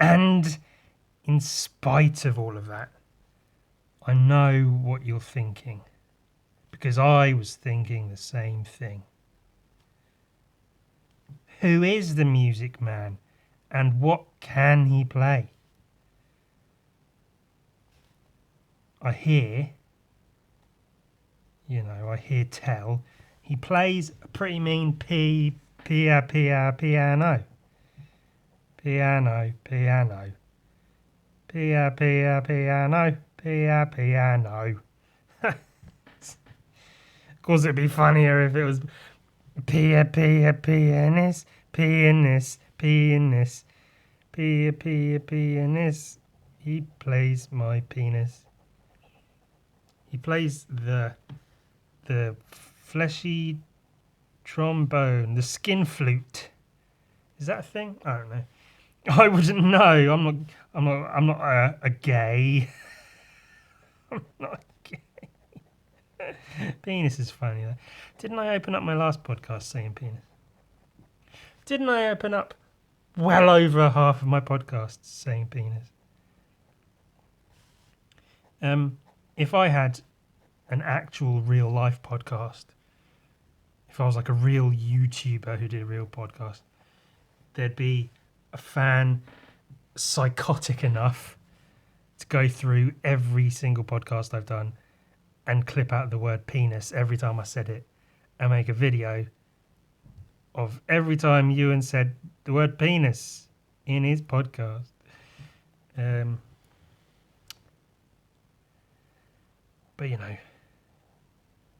And in spite of all of that, I know what you're thinking, because I was thinking the same thing. Who is the music man, and what can he play? I hear tell, he plays a pretty mean piano. Piano. Of course, it'd be funnier if it was pianist. He plays my penis. He plays the fleshy trombone, the skin flute. Is that a thing? I don't know. I wouldn't know. I'm not a gay. I'm not gay. Penis is funny though. Didn't I open up my last podcast saying penis? Didn't I open up well over half of my podcasts saying penis? If I had an actual real life podcast, if I was like a real YouTuber who did a real podcast, there'd be a fan psychotic enough to go through every single podcast I've done and clip out the word penis every time I said it and make a video of every time Ewan said the word penis in his podcast. But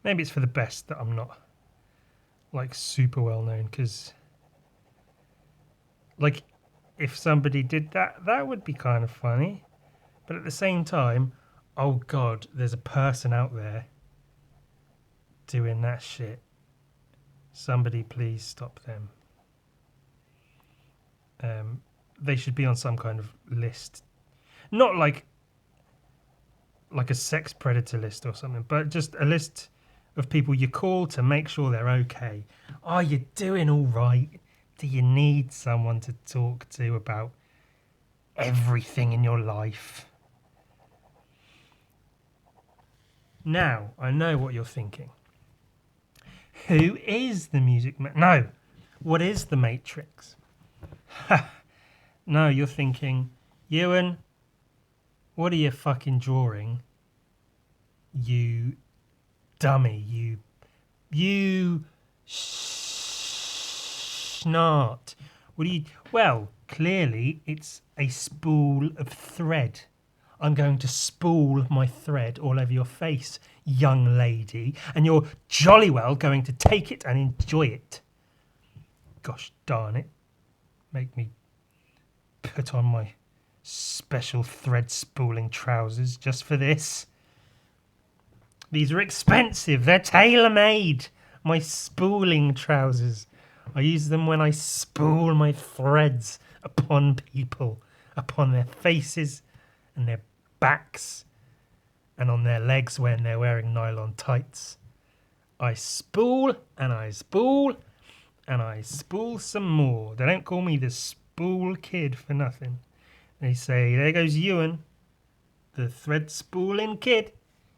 maybe it's for the best that I'm not like super well known, because like if somebody did that would be kind of funny. But at the same time, oh God, there's a person out there doing that shit. Somebody please stop them. They should be on some kind of list. Not like a sex predator list or something, but just a list of people you call to make sure they're okay. Are you doing all right? Do you need someone to talk to about everything in your life? Now, I know what you're thinking. Who is the music man? No, what is the Matrix? No, you're thinking, Ewan, what are you fucking drawing? You dummy, you snart. What do you? Well, clearly it's a spool of thread. I'm going to spool my thread all over your face, young lady, and you're jolly well going to take it and enjoy it. Gosh darn it. Make me put on my special thread spooling trousers just for this. These are expensive. They're tailor-made. My spooling trousers. I use them when I spool my threads upon people, upon their faces and their backs, and on their legs when they're wearing nylon tights. I spool and I spool and I spool some more. They don't call me the spool kid for nothing. They say, there goes Ewan, the thread spooling kid.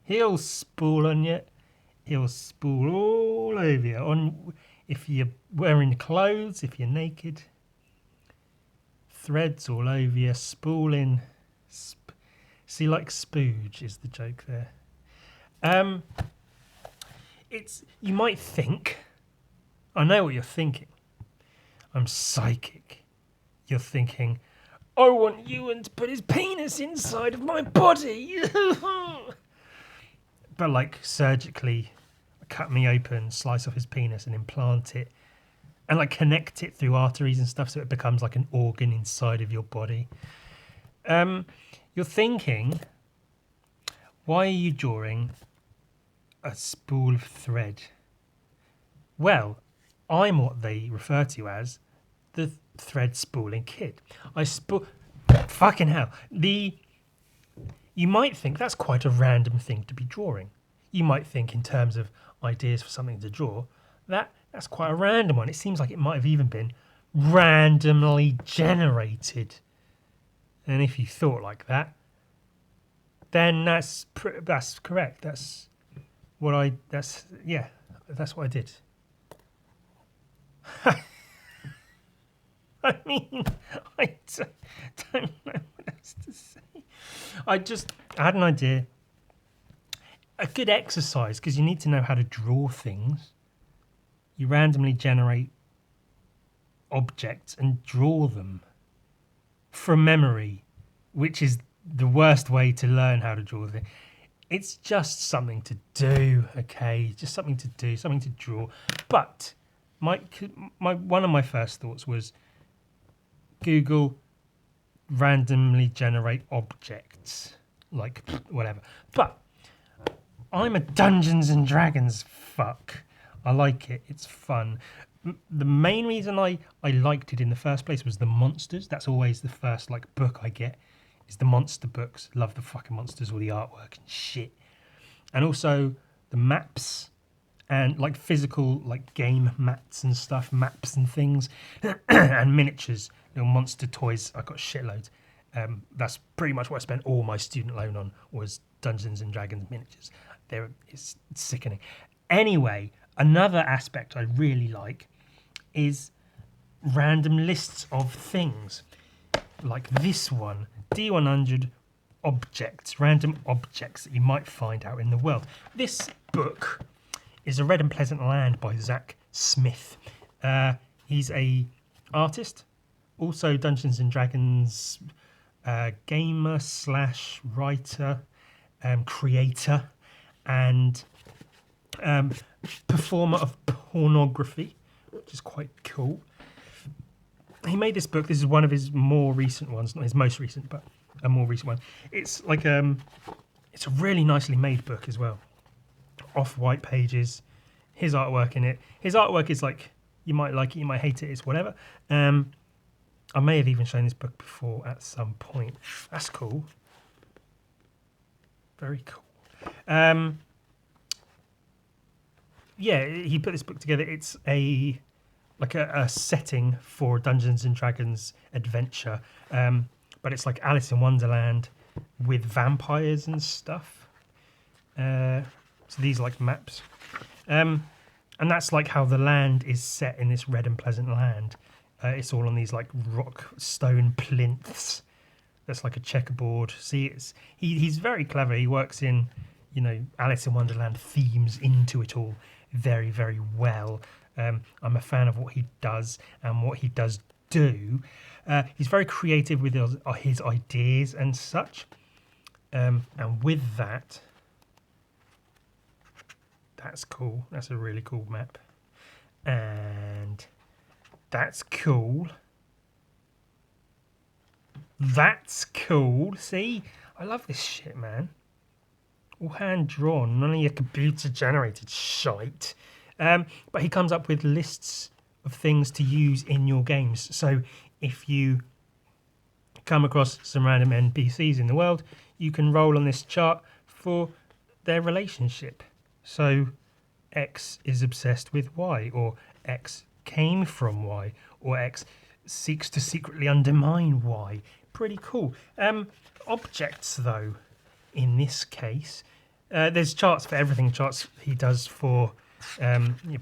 He'll spool on you. He'll spool all over you. If you're wearing clothes, if you're naked. Threads all over you, spooling. See, like spooge is the joke there. You might think, I know what you're thinking. I'm psychic. You're thinking, I want Ewan to put his penis inside of my body. But like surgically cut me open, slice off his penis and implant it and like connect it through arteries and stuff so it becomes like an organ inside of your body. You're thinking, why are you drawing a spool of thread? Well, I'm what they refer to as the thread spooling kid. Fucking hell. You might think that's quite a random thing to be drawing. You might think in terms of ideas for something to draw, that's quite a random one. It seems like it might have even been randomly generated. And if you thought like that, then that's correct. That's what I did. I mean, I don't know what else to say. I had an idea. A good exercise, because you need to know how to draw things. You randomly generate objects and draw them from memory, which is the worst way to learn how to draw things. It's just something to do, okay? Just something to do, something to draw. But one of my first thoughts was Google randomly generate objects, like whatever. But I'm a Dungeons and Dragons fuck. I like it. It's fun. The main reason I liked it in the first place was the monsters. That's always the first like book I get. Is the monster books. Love the fucking monsters, all the artwork and shit. And also the maps and like physical like game mats and stuff, maps and things, and miniatures, little monster toys. I got shitloads. That's pretty much what I spent all my student loan on was Dungeons and Dragons miniatures. It's sickening. Anyway, another aspect I really like is random lists of things. Like this one, D100 objects, random objects that you might find out in the world. This book is A Red and Pleasant Land by Zach Smith. He's a artist, also Dungeons and Dragons gamer slash writer, creator, and performer of pornography, which is quite cool. He made this book. This is one of his more recent ones, not his most recent, but a more recent one. It's like it's a really nicely made book as well. Off-white pages, his artwork in it. His artwork is like, you might like it, you might hate it, it's whatever. I may have even shown this book before at some point. That's cool. Very cool. Yeah, he put this book together. It's a setting for Dungeons and Dragons adventure, but it's like Alice in Wonderland with vampires and stuff. So these are like maps, and that's like how the land is set in this Red and Pleasant Land. It's all on these like rock stone plinths. That's like a checkerboard. See, he's very clever. He works in, Alice in Wonderland themes into it all very, very well. I'm a fan of what he does and what he does do. He's very creative with his ideas and such. And with that, that's cool. That's a really cool map. And that's cool. That's cool. See? I love this shit, man. All hand-drawn. None of your computer-generated shite. But he comes up with lists of things to use in your games. So if you come across some random NPCs in the world, you can roll on this chart for their relationship. So X is obsessed with Y, or X came from Y, or X seeks to secretly undermine Y. Pretty cool. Objects, though, in this case, there's charts for everything. Charts he does for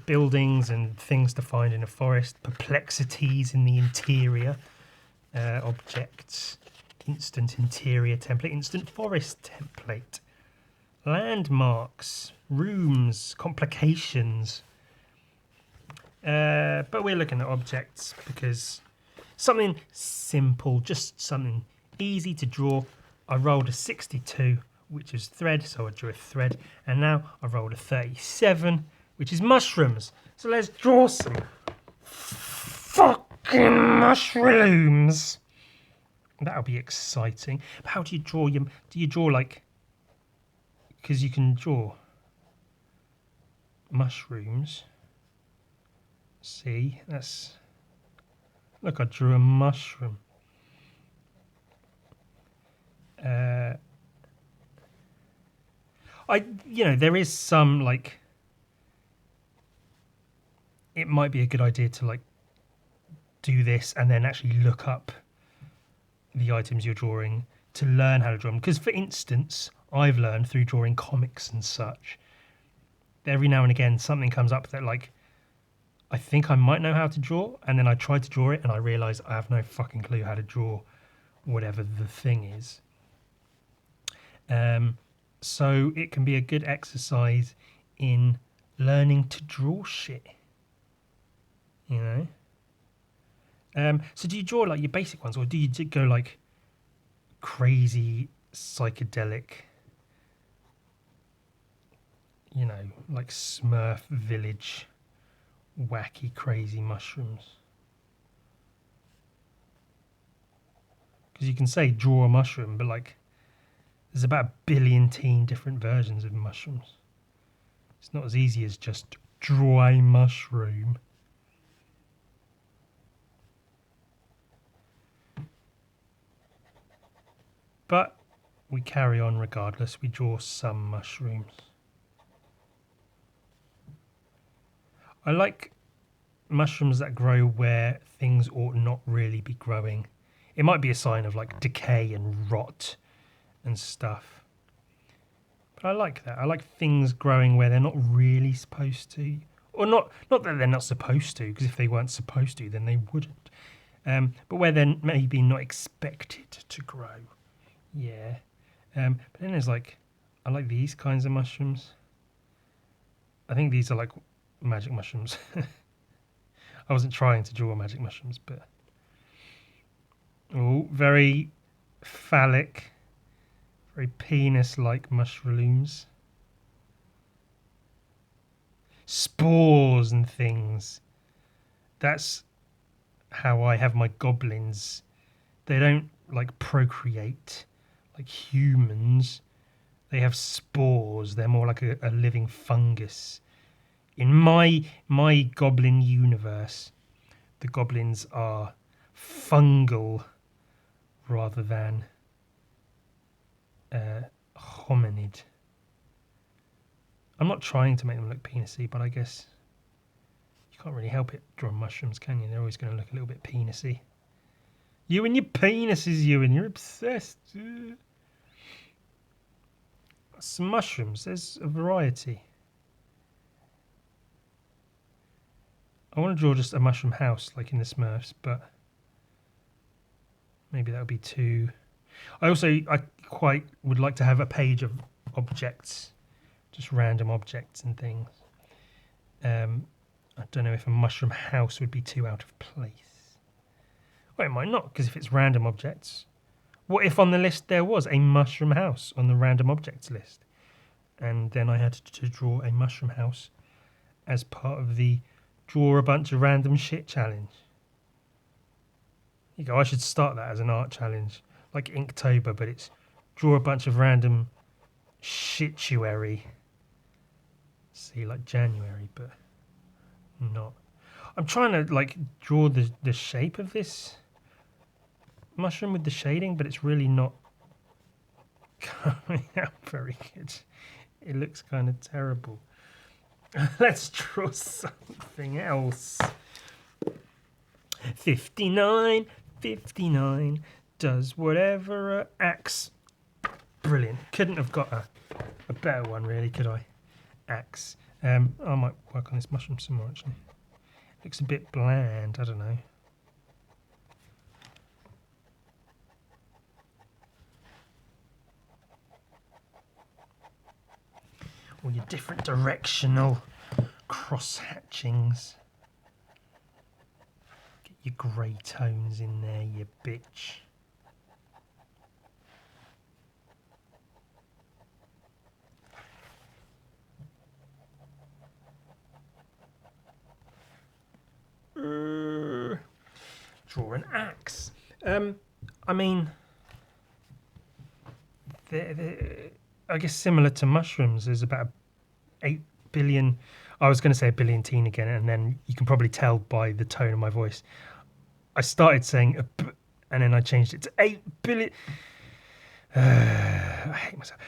buildings and things to find in a forest, perplexities in the interior, objects, instant interior template, instant forest template, landmarks, rooms, complications. But we're looking at objects because something simple, just something easy to draw. I rolled a 62, which is thread, so I drew a thread, and now I rolled a 37, which is mushrooms. So let's draw some fucking mushrooms. That'll be exciting. But how do you draw them? Do you draw like... Because you can draw mushrooms. See, that's... Look, I drew a mushroom. There is some, like... It might be a good idea to, like, do this and then actually look up the items you're drawing to learn how to draw them. Because, for instance, I've learned through drawing comics and such, every now and again something comes up that, like, I think I might know how to draw, and then I try to draw it and I realise I have no fucking clue how to draw whatever the thing is. So it can be a good exercise in learning to draw shit, you know? So do you draw like your basic ones, or do you go like crazy psychedelic, you know, like Smurf Village, wacky crazy mushrooms? Because you can say draw a mushroom, but like there's about 1,000,000,000 different versions of mushrooms. It's not as easy as just draw a mushroom. But we carry on regardless. We draw some mushrooms. I like mushrooms that grow where things ought not really be growing. It might be a sign of like decay and rot and stuff. But I like that. I like things growing where they're not really supposed to. Or not that they're not supposed to, because if they weren't supposed to, then they wouldn't. But where they're maybe not expected to grow. Yeah. But then there's like, I like these kinds of mushrooms. I think these are like magic mushrooms. I wasn't trying to draw magic mushrooms, but... Oh, very phallic, very penis-like mushrooms. Spores and things. That's how I have my goblins. They don't like procreate like humans. They have spores. They're more like a living fungus. In my goblin universe, the goblins are fungal rather than hominid. I'm not trying to make them look penisy, but I guess you can't really help it drawing mushrooms, can you? They're always going to look a little bit penisy. You and your penises, Ewan, you're obsessed. Some mushrooms, there's a variety. I want to draw just a mushroom house like in the Smurfs, but maybe that would be too... I quite would like to have a page of objects, just random objects and things. I don't know if a mushroom house would be too out of place. Well, it might not, because if it's random objects... What if on the list there was a mushroom house on the random objects list? And then I had to draw a mushroom house as part of the draw a bunch of random shit challenge. You go, I should start that as an art challenge, like Inktober, but it's draw a bunch of random shituary. See, like January, but not. I'm trying to like draw the shape of this mushroom with the shading, but it's really not coming out very good. It looks kind of terrible. Let's draw something else. 59 does whatever a axe. Brilliant. Couldn't have got a better one, really, could I? Axe. I might work on this mushroom some more, actually. Looks a bit bland, I don't know. All your different directional cross hatchings. Get your grey tones in there, you bitch. Draw an axe. I mean, I guess similar to mushrooms, there's about 8 billion. I was going to say a billion teen again, and then you can probably tell by the tone of my voice. I started saying and then I changed it to 8 billion. I hate myself.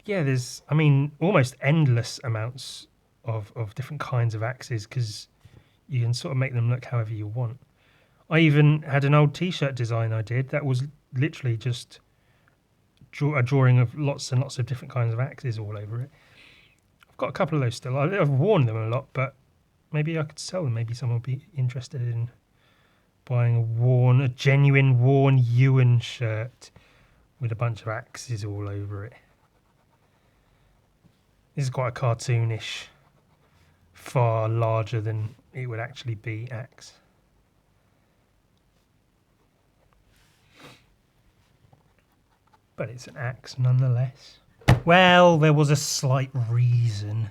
Yeah, there's, I mean, almost endless amounts of different kinds of axes, because you can sort of make them look however you want. I even had an old T-shirt design I did that was literally just a drawing of lots and lots of different kinds of axes all over it. I've got a couple of those still. I've worn them a lot, but maybe I could sell them. Maybe someone would be interested in buying a genuine worn ewan shirt with a bunch of axes all over it. This is quite a cartoonish, far larger than it would actually be axe. But it's an axe nonetheless. Well, there was a slight reason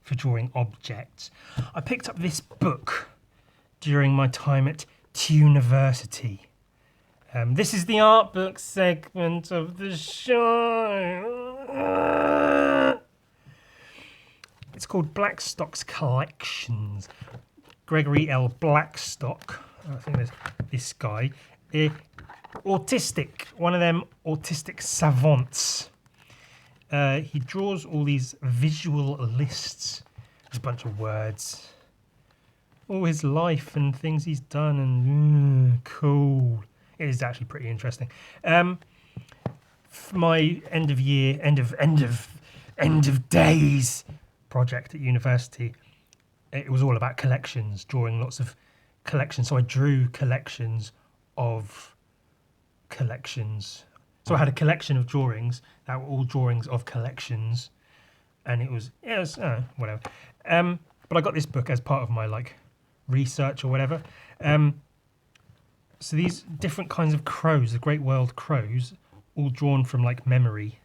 for drawing objects. I picked up this book during my time at university. This is the art book segment of the show. It's called Blackstock's Collections. Gregory L. Blackstock, I think there's this guy, autistic, one of them autistic savants. He draws all these visual lists. There's a bunch of words. All his life and things he's done, and cool. It is actually pretty interesting. For my end of days project at university, it was all about collections, drawing lots of collections. So I drew collections of collections. So I had a collection of drawings that were all drawings of collections, and it was whatever. But I got this book as part of my research or whatever. So these different kinds of crows, the great world crows, all drawn from memory,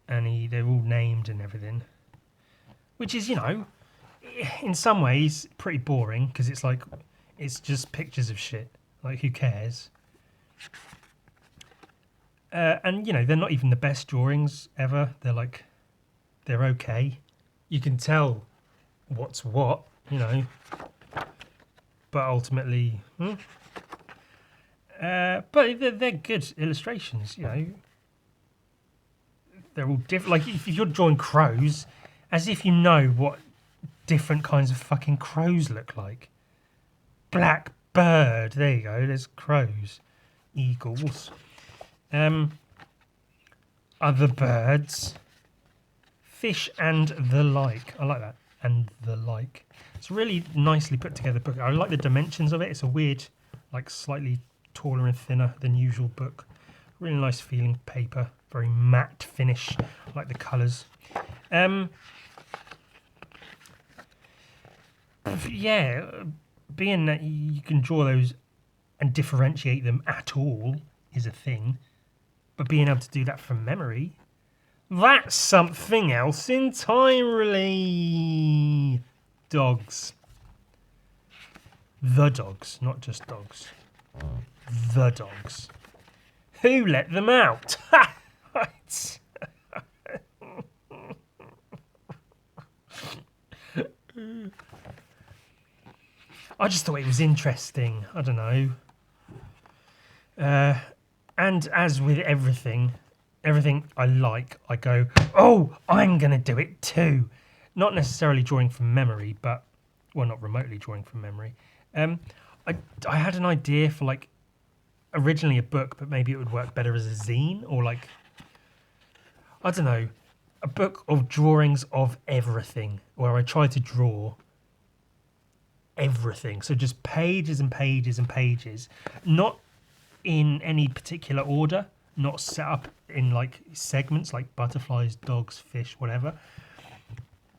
and they're all named and everything, which is in some ways pretty boring because it's just pictures of shit. Who cares? And they're not even the best drawings ever. They're okay. You can tell what's what, but ultimately, but they're good illustrations. They're all different. If you're drawing crows, as if you know what different kinds of fucking crows look like. Black bird. There you go. There's crows. Eagles. Other birds. Fish and the like. I like that. And the like. It's a really nicely put together book. I like the dimensions of it. It's a weird, slightly taller and thinner than usual book. Really nice feeling paper. Very matte finish. I like the colours. Yeah, being that you can draw those and differentiate them at all is a thing, but being able to do that from memory, that's something else entirely. Dogs. The dogs, not just dogs. The dogs. Who let them out? Right. I just thought it was interesting. I don't know. And as with everything I like, I go, oh, I'm going to do it too. Not necessarily drawing from memory, but, well, not remotely drawing from memory. I had an idea for, originally a book, but maybe it would work better as a zine, or, I don't know, a book of drawings of everything, where I try to draw everything. So just pages and pages and pages, not in any particular order, not set up in segments like butterflies, dogs, fish, whatever.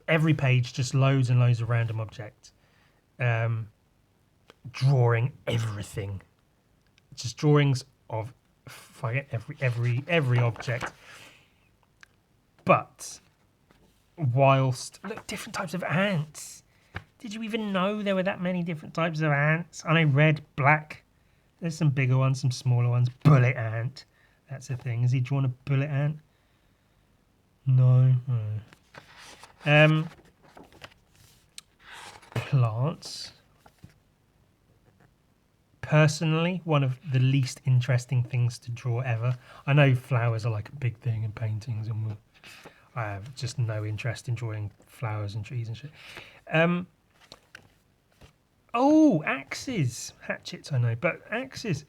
Every page just loads and loads of random objects, drawing everything, just drawings of every object. But whilst look, different types of ants. Did you even know there were that many different types of ants? I know red, black. There's some bigger ones, some smaller ones. Bullet ant. That's a thing. Has he drawn a bullet ant? No. Plants. Personally, one of the least interesting things to draw ever. I know flowers are a big thing in paintings, and I have just no interest in drawing flowers and trees and shit. Oh, axes, hatchets. I know, but axes.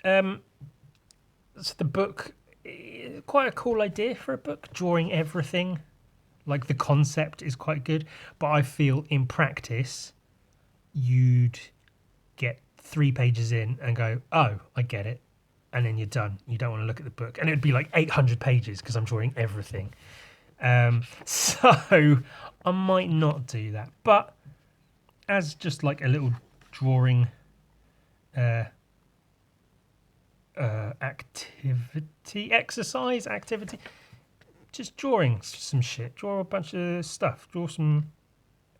Um, so the book, quite a cool idea for a book, drawing everything. Like the concept is quite good, but I feel in practice, you'd get 3 pages in and go, "Oh, I get it," and then you're done. You don't want to look at the book, and it'd be like 800 pages because I'm drawing everything. So I might not do that, but as just like a little drawing uh, activity, just drawing some shit. Draw a bunch of stuff. Draw some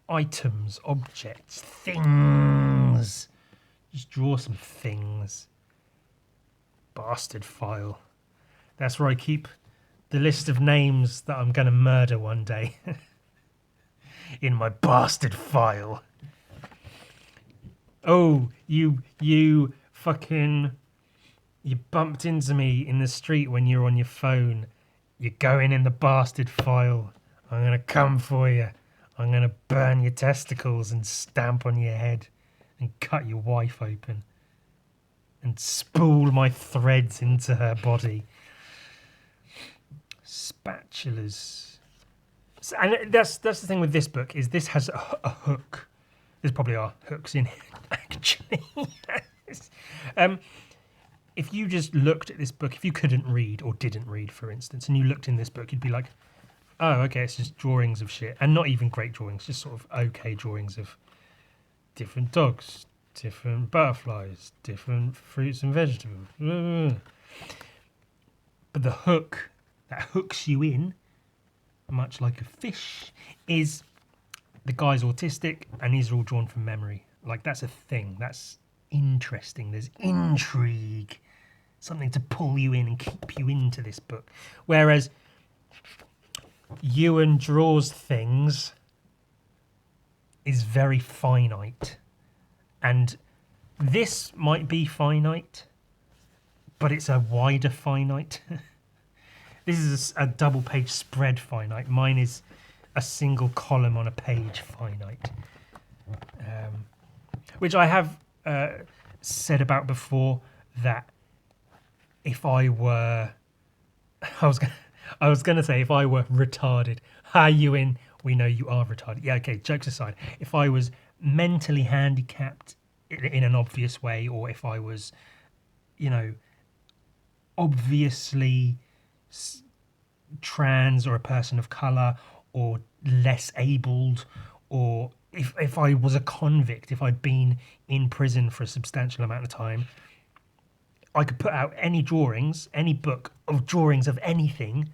items, objects, things. Just draw some things. Bastard file. That's where I keep the list of names that I'm going to murder one day. In my bastard file. Oh, you fucking... You bumped into me in the street when you were on your phone. You're going in the bastard file. I'm going to come for you. I'm going to burn your testicles and stamp on your head and cut your wife open and spool my threads into her body. Spatulas. And that's the thing with this book, is this has a hook. There's probably are hooks in it, actually. If you just looked at this book, if you couldn't read or didn't read, for instance, and you looked in this book, you'd be like, oh, okay, it's just drawings of shit. And not even great drawings, just sort of okay drawings of different dogs, different butterflies, different fruits and vegetables. But the hook that hooks you in, much like a fish, is the guy's autistic and these are all drawn from memory. Like, that's a thing. That's interesting. There's intrigue. Something to pull you in and keep you into this book. Whereas Ewan draws things is very finite. And this might be finite, but it's a wider finite. This is a double page spread finite. Mine is a single column on a page finite. Which I have said about before, that if I were... I was gonna say if I were retarded. Hi, Ewan, we know you are retarded. Yeah, okay, jokes aside. If I was mentally handicapped in an obvious way, or if I was, obviously trans or a person of colour or less abled, or if I was a convict, if I'd been in prison for a substantial amount of time, I could put out any drawings, any book of drawings of anything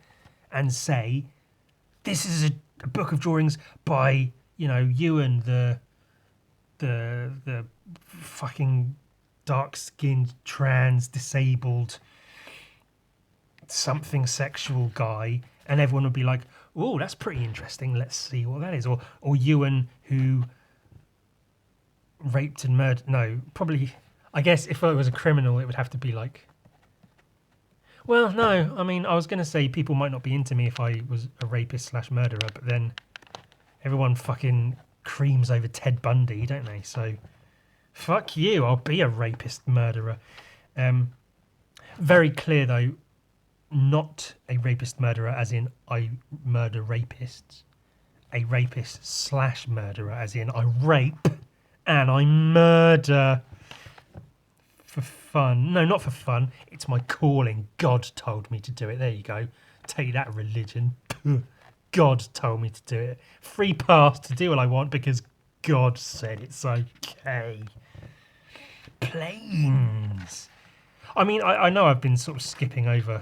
and say, this is a book of drawings by, Ewan, the fucking dark-skinned, trans, disabled, something sexual guy, and everyone would be like, oh, that's pretty interesting, let's see what that is. Or Ewan, who raped and murdered... No, probably... I guess if I was a criminal, it would have to be like... Well, no, I mean, I was going to say people might not be into me if I was a rapist / murderer, but then everyone fucking creams over Ted Bundy, don't they? So, fuck you, I'll be a rapist murderer. Very clear, though, not a rapist murderer as in I murder rapists. A rapist / murderer as in I rape and I murder. For fun. No, not for fun. It's my calling. God told me to do it. There you go. Take that, religion. God told me to do it. Free pass to do what I want because God said it's okay. Planes. I mean, I know I've been sort of skipping over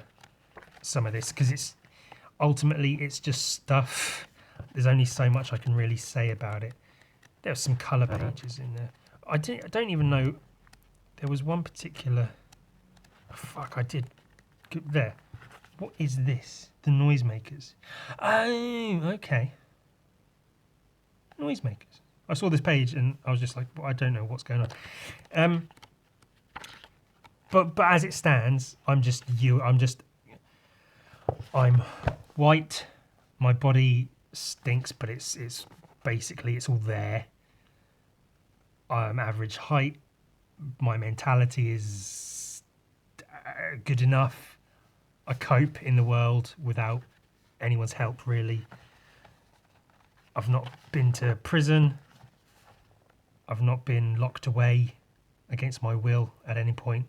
some of this because it's just stuff. There's only so much I can really say about it. There's some colour pages in there. I don't even know. There was one particular... Fuck, I did... There. What is this? The noisemakers. Oh, okay. Noisemakers. I saw this page and I was just like, well, I don't know what's going on. But as it stands, I'm white. My body stinks, but it's basically, it's all there. I'm average height. My mentality is good enough. I cope in the world without anyone's help, really. I've not been to prison. I've not been locked away against my will at any point.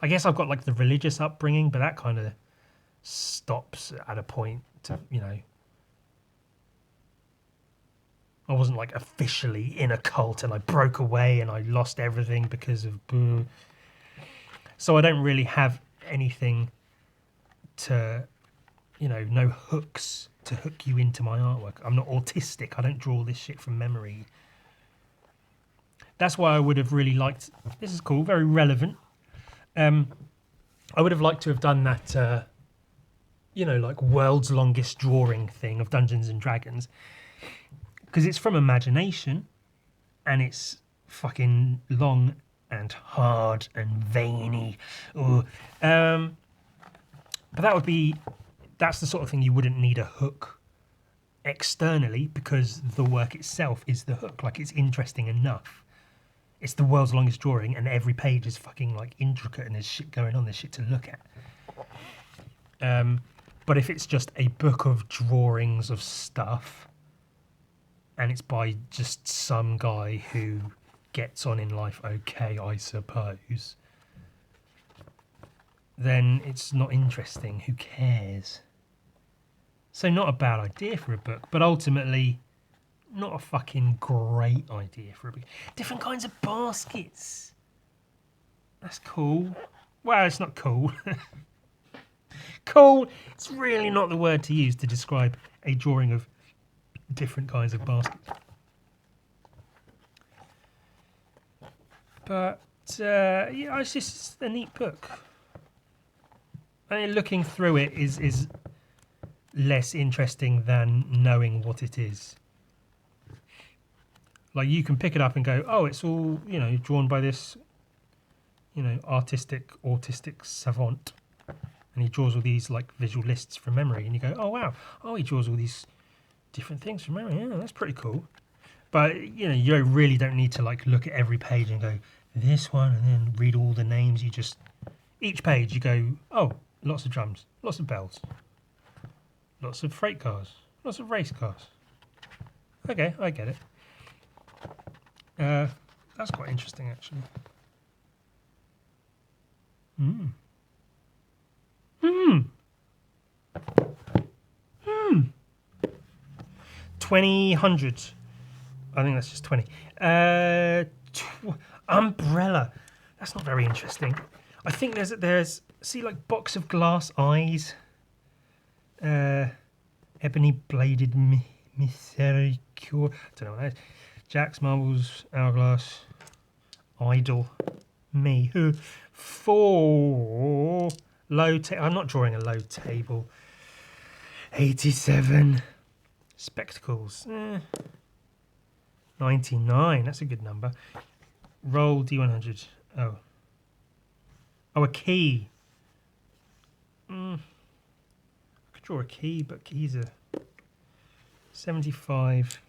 I guess I've got like the religious upbringing, but that kind of stops at a point to, I wasn't like officially in a cult and I broke away and I lost everything because of boo. So I don't really have anything to, no hooks to hook you into my artwork. I'm not autistic. I don't draw this shit from memory. That's why I would have really liked, this is cool, very relevant. I would have liked to have done that, like world's longest drawing thing of Dungeons and Dragons. Because it's from imagination and it's fucking long and hard and veiny. But that's the sort of thing you wouldn't need a hook externally because the work itself is the hook. Like, it's interesting enough. It's the world's longest drawing and every page is fucking like intricate and there's shit going on, there's shit to look at. But if it's just a book of drawings of stuff and it's by just some guy who gets on in life okay, I suppose, then it's not interesting. Who cares? So not a bad idea for a book, but ultimately not a fucking great idea for a book. Different kinds of baskets. That's cool. Well, it's not cool. Cool, it's really not the word to use to describe a drawing of different kinds of baskets. But yeah, it's just a neat book. I mean, looking through it is less interesting than knowing what it is. Like, you can pick it up and go, oh, it's all, drawn by this, autistic savant. And he draws all these like visual lists from memory, and you go, oh wow, oh, he draws all these different things from memory. Yeah, that's pretty cool. But you really don't need to like look at every page and go this one, and then read all the names. You just each page you go, oh, lots of drums, lots of bells, lots of freight cars, lots of race cars. Okay, I get it. That's quite interesting, actually. 2000. I think that's just 20. Umbrella. That's not very interesting. I think there's see, like, box of glass eyes. Ebony bladed misericord. I don't know what that is. Jacks, marbles, hourglass, idol, me. 4 low table. I'm not drawing a low table. 87 spectacles. 99. That's a good number. Roll D100. Oh, a key. I could draw a key, but keys are 75.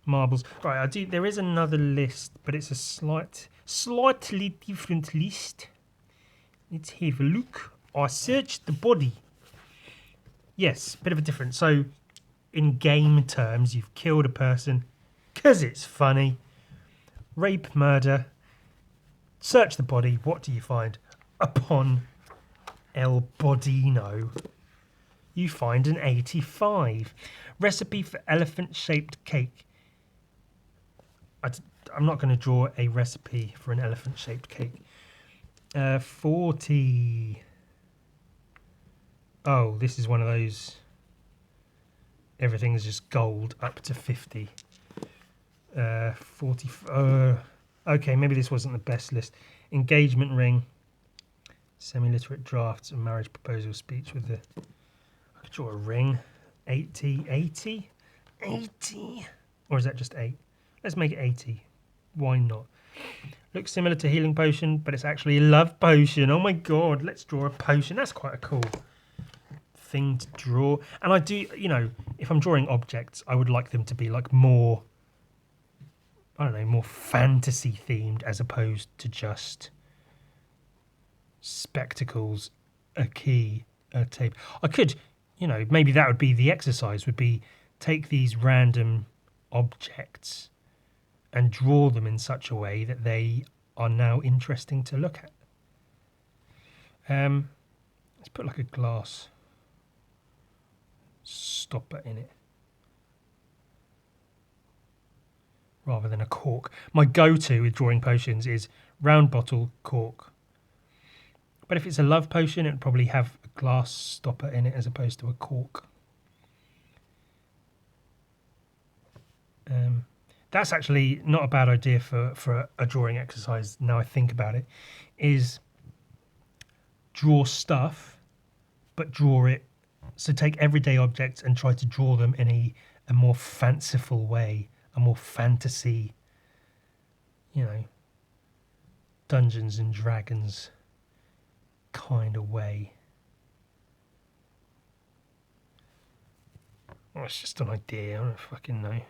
Marbles. Right, there is another list, but it's a slightly different list. Let's have a look. I searched the body. Yes, bit of a difference. So, in game terms, you've killed a person because it's funny. Rape, murder. Search the body. What do you find? Upon El Bodino, you find an 85. Recipe for elephant-shaped cake. I'm not going to draw a recipe for an elephant-shaped cake. 40. Oh, this is one of those. Everything's just gold up to 50. 40. Okay, maybe this wasn't the best list. Engagement ring. Semi-literate drafts and marriage proposal speech with the. I could draw a ring. 80. 80? 80? Or is that just 8? Let's make it 80. Why not? Looks similar to healing potion, but it's actually a love potion. Oh my god, let's draw a potion. That's quite a cool thing to draw. And I do, if I'm drawing objects, I would like them to be like more I don't know, more fantasy themed as opposed to just spectacles, a key, a tape. I could, maybe that would be the exercise, would be take these random objects and draw them in such a way that they are now interesting to look at. Let's put like a glass stopper in it rather than a cork. My go-to with drawing potions is round bottle, cork. But if it's a love potion, it'd probably have a glass stopper in it as opposed to a cork. That's actually not a bad idea for a drawing exercise, now I think about it, is draw stuff, but draw it. So take everyday objects and try to draw them in a more fanciful way, a more fantasy, Dungeons and Dragons kind of way. Oh, it's just an idea, I don't fucking know.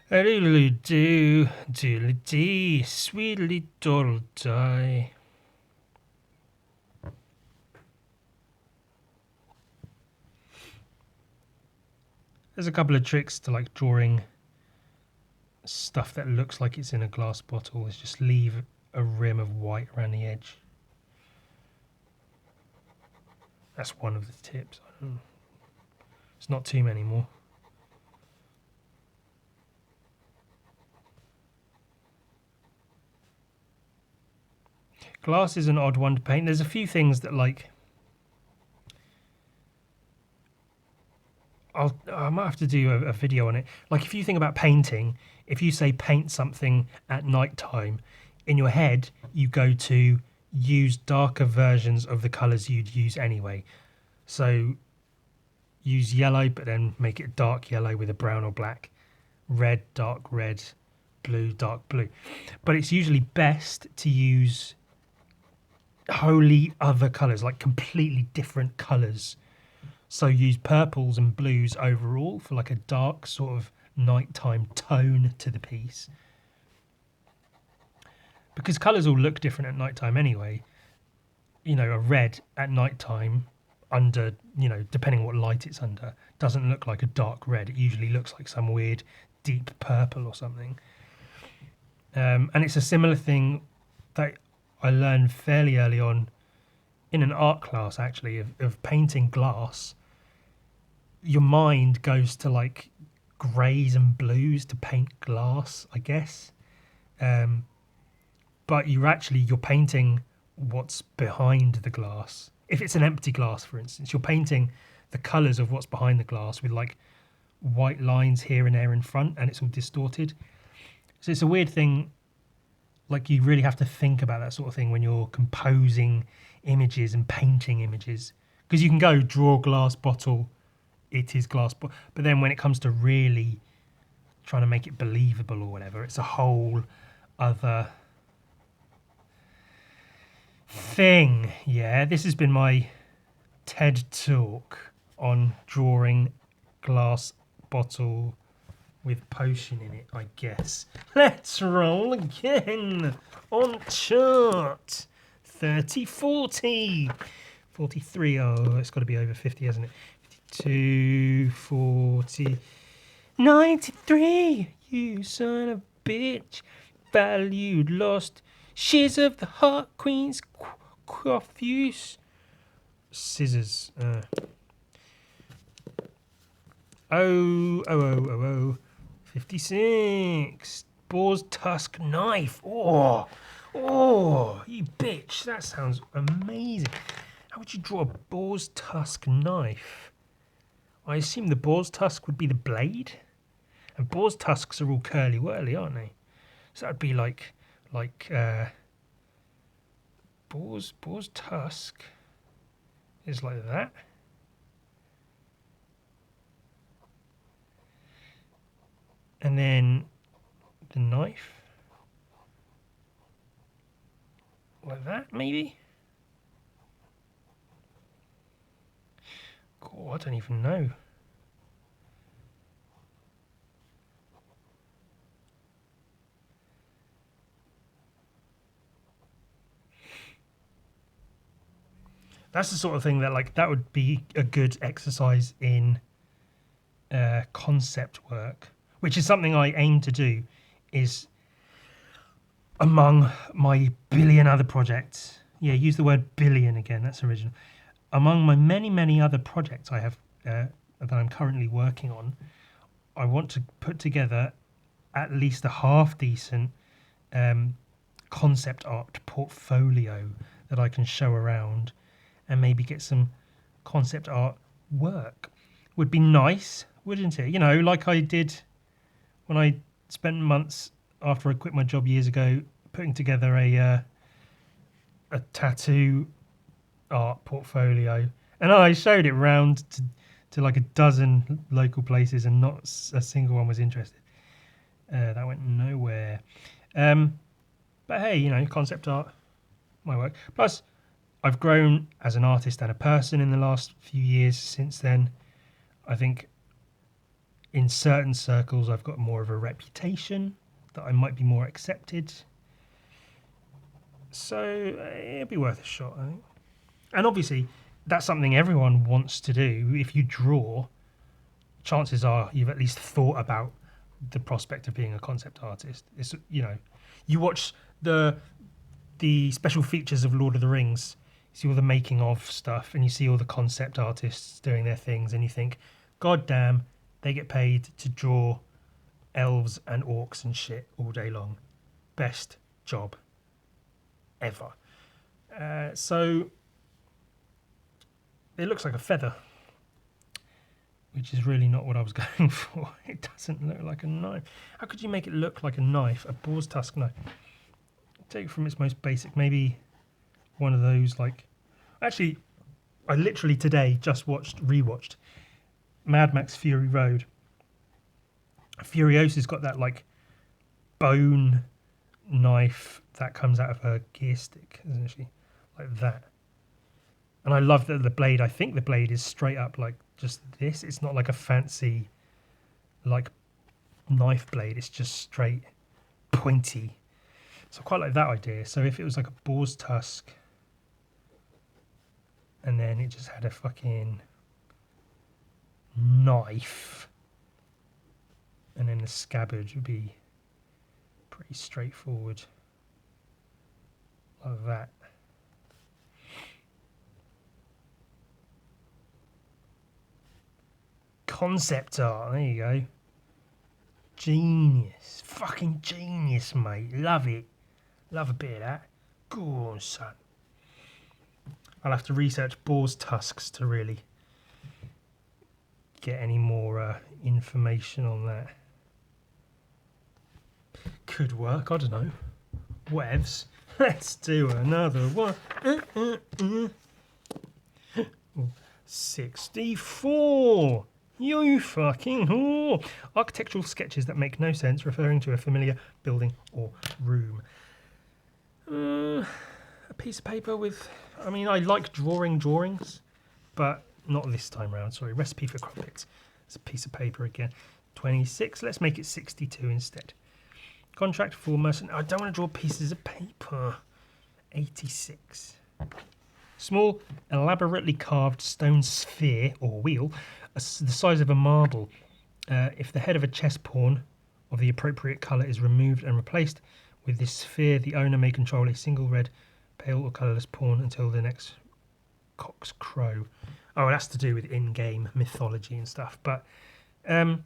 A doodly doo, doodly dee, sweetly doodle die. There's a couple of tricks to like drawing stuff that looks like it's in a glass bottle. Is just leave a rim of white around the edge. That's one of the tips. It's not too many more. Glass is an odd one to paint. There's a few things that like I might have to do a video on it. Like if you think about painting, if you say paint something at night time, in your head you go to use darker versions of the colours you'd use anyway. So use yellow, but then make it dark yellow with a brown or black. Red, dark red. Blue, dark blue. But it's usually best to use wholly other colours, like completely different colours. So use purples and blues overall for like a dark sort of nighttime tone to the piece. Because colours all look different at nighttime anyway. A red at nighttime under, depending what light it's under, doesn't look like a dark red. It usually looks like some weird deep purple or something. And it's a similar thing that I learned fairly early on in an art class, actually, of painting glass. Your mind goes to like greys and blues to paint glass, I guess. But you're painting what's behind the glass. If it's an empty glass, for instance, you're painting the colours of what's behind the glass with like white lines here and there in front, and it's all distorted. So it's a weird thing. Like you really have to think about that sort of thing when you're composing images and painting images, because you can go draw glass bottle, it is glass bottle, but then when it comes to really trying to make it believable or whatever, it's a whole other thing. Yeah, this has been my TED talk on drawing glass bottle with potion in it, I guess. Let's roll again on chart 30, 40, 43. Oh, it's got to be over 50, hasn't it? 52, 40, 93. You son of a bitch. Valued, lost. Shiz of the heart, queens, confuse. Scissors. Oh. 56. Boar's tusk knife. Oh, you bitch. That sounds amazing. How would you draw a boar's tusk knife? I assume the boar's tusk would be the blade. And boar's tusks are all curly-whirly, aren't they? So that would be like boar's tusk is like that. And then the knife, like that, maybe? God, I don't even know. That's the sort of thing that like that would be a good exercise in concept work, which is something I aim to do. Is among my billion other projects. Yeah, use the word billion again. That's original. Among my many other projects I have that I'm currently working on, I want to put together at least a half decent concept art portfolio that I can show around and maybe get some concept art work. Would be nice, wouldn't it? You know, like I did when I spent months after I quit my job years ago putting together a tattoo art portfolio, and I showed it round to like a dozen local places, and not a single one was interested. That went nowhere. But hey, you know, concept art, my work. Plus, I've grown as an artist and a person in the last few years since then. I think in certain circles I've got more of a reputation that I might be more accepted. So it'd be worth a shot, I think. And obviously, that's something everyone wants to do. If you draw, chances are you've at least thought about the prospect of being a concept artist. It's, you know, you watch the special features of Lord of the Rings, you see all the making of stuff, and you see all the concept artists doing their things, and you think, God damn, they get paid to draw elves and orcs and shit all day long. Best job ever. So it looks like a feather, which is really not what I was going for. It doesn't look like a knife. How could you make it look like a knife? A boar's tusk knife. Take it from its most basic. Maybe one of those like... Actually, I literally today just rewatched Mad Max Fury Road. Furiosa's got that like bone knife that comes out of her gear stick, isn't she? Like that. And I love that the blade, I think the blade is straight up like just this. It's not like a fancy like knife blade. It's just straight pointy. So I quite like that idea. So if it was like a boar's tusk and then it just had a fucking knife and then the scabbard would be pretty straightforward like that. Concept art, there you go. Genius. Fucking genius, mate. Love it. Love a bit of that. Go on, son. I'll have to research boar's tusks to really get any more information on that. Could work, I don't know. Whatevs. Let's do another one. 64. You fucking whore. Architectural sketches that make no sense, referring to a familiar building or room. A piece of paper with... I mean, I like drawing drawings, but not this time round. Sorry, recipe for crumpets. It's a piece of paper again. 26. Let's make it 62 instead. Contract for merchant. I don't want to draw pieces of paper. 86. Small, elaborately carved stone sphere or wheel, the size of a marble. If the head of a chess pawn of the appropriate colour is removed and replaced with this sphere, the owner may control a single red, pale or colourless pawn until the next cock's crow. Oh, that's to do with in-game mythology and stuff. But I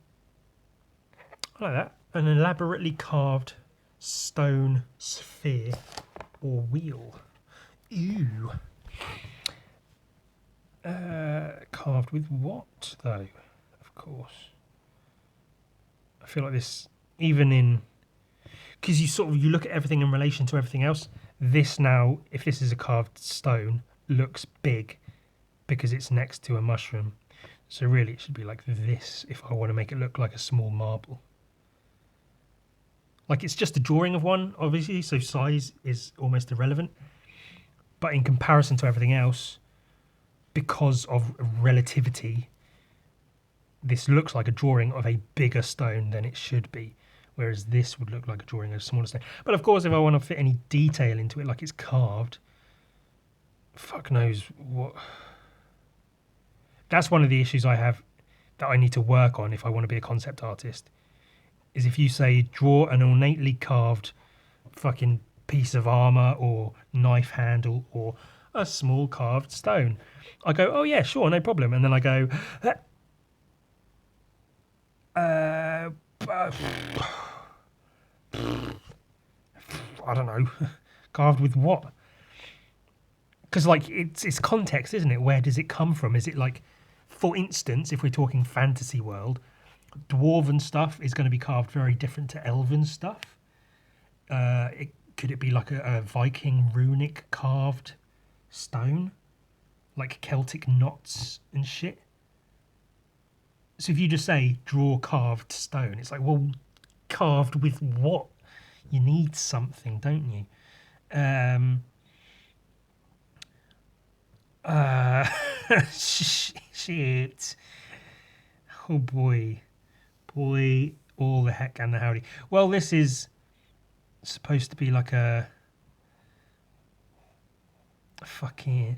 like that. An elaborately carved stone sphere or wheel. Ew. Carved with what, though? Of course. I feel like this, even in... Because you look at everything in relation to everything else. This now, if this is a carved stone, looks big because it's next to a mushroom. So really it should be like this if I want to make it look like a small marble. Like it's just a drawing of one, obviously, so size is almost irrelevant. But in comparison to everything else, because of relativity, this looks like a drawing of a bigger stone than it should be, whereas this would look like a drawing of a smaller stone. But of course, if I want to fit any detail into it, like it's carved, fuck knows what. That's one of the issues I have that I need to work on if I want to be a concept artist. Is if you say draw an ornately carved fucking piece of armor or knife handle or a small carved stone, I go, oh yeah, sure, no problem. And then I go, uh, I don't know, carved with what? Because like it's context, isn't it? Where does it come from? Is it like, for instance, if we're talking fantasy world, dwarven stuff is going to be carved very different to elven stuff. Could it be like a Viking runic carved stone, like Celtic knots and shit? So if you just say draw carved stone, it's like, well, carved with what? You need something, don't you? Uh, shit. Oh boy, all the heck and the howdy. Well, this is supposed to be like a fucking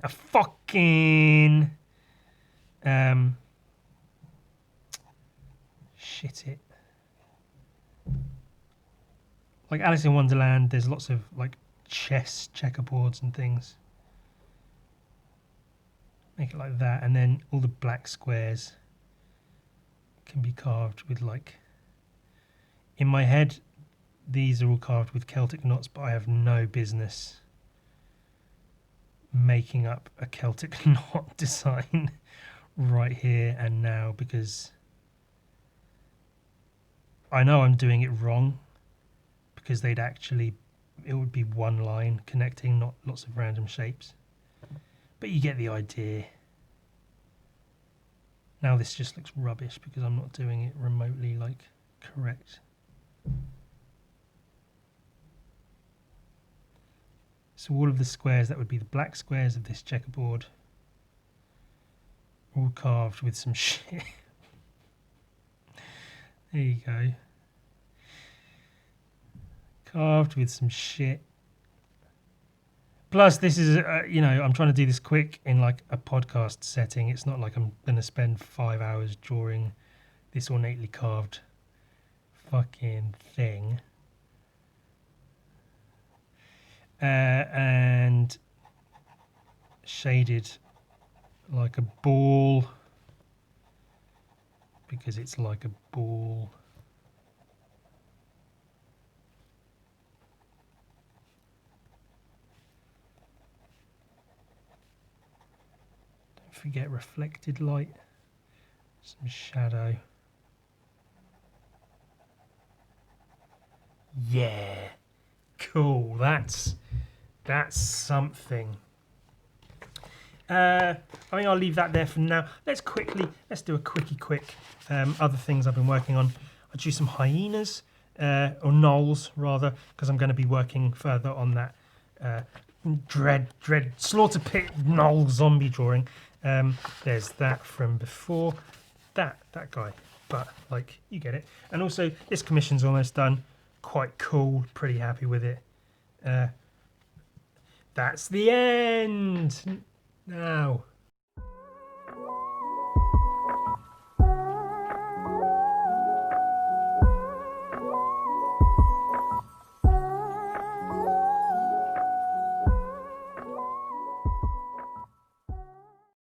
shit it. Like Alice in Wonderland, there's lots of like chess, checkerboards and things. Make it like that, and then all the black squares can be carved with like, in my head, these are all carved with Celtic knots, but I have no business making up a Celtic knot design right here and now, because I know I'm doing it wrong, because it would be one line connecting, not lots of random shapes. But you get the idea. Now this just looks rubbish because I'm not doing it remotely like correct. So all of the squares, that would be the black squares of this checkerboard, all carved with some shit. There you go. Carved with some shit. Plus, this is, I'm trying to do this quick in like a podcast setting. It's not like I'm going to spend 5 hours drawing this ornately carved fucking thing. And shaded like a ball, because it's like a ball. Don't forget reflected light, some shadow. Yeah, cool. That's something. I think I'll leave that there for now. Let's do a quick other things I've been working on. I drew some hyenas, or gnolls rather, because I'm going to be working further on that dread slaughter pit gnoll zombie drawing. There's that from before. That guy, but like, you get it. And also this commission's almost done. Quite cool, pretty happy with it. That's the end. Now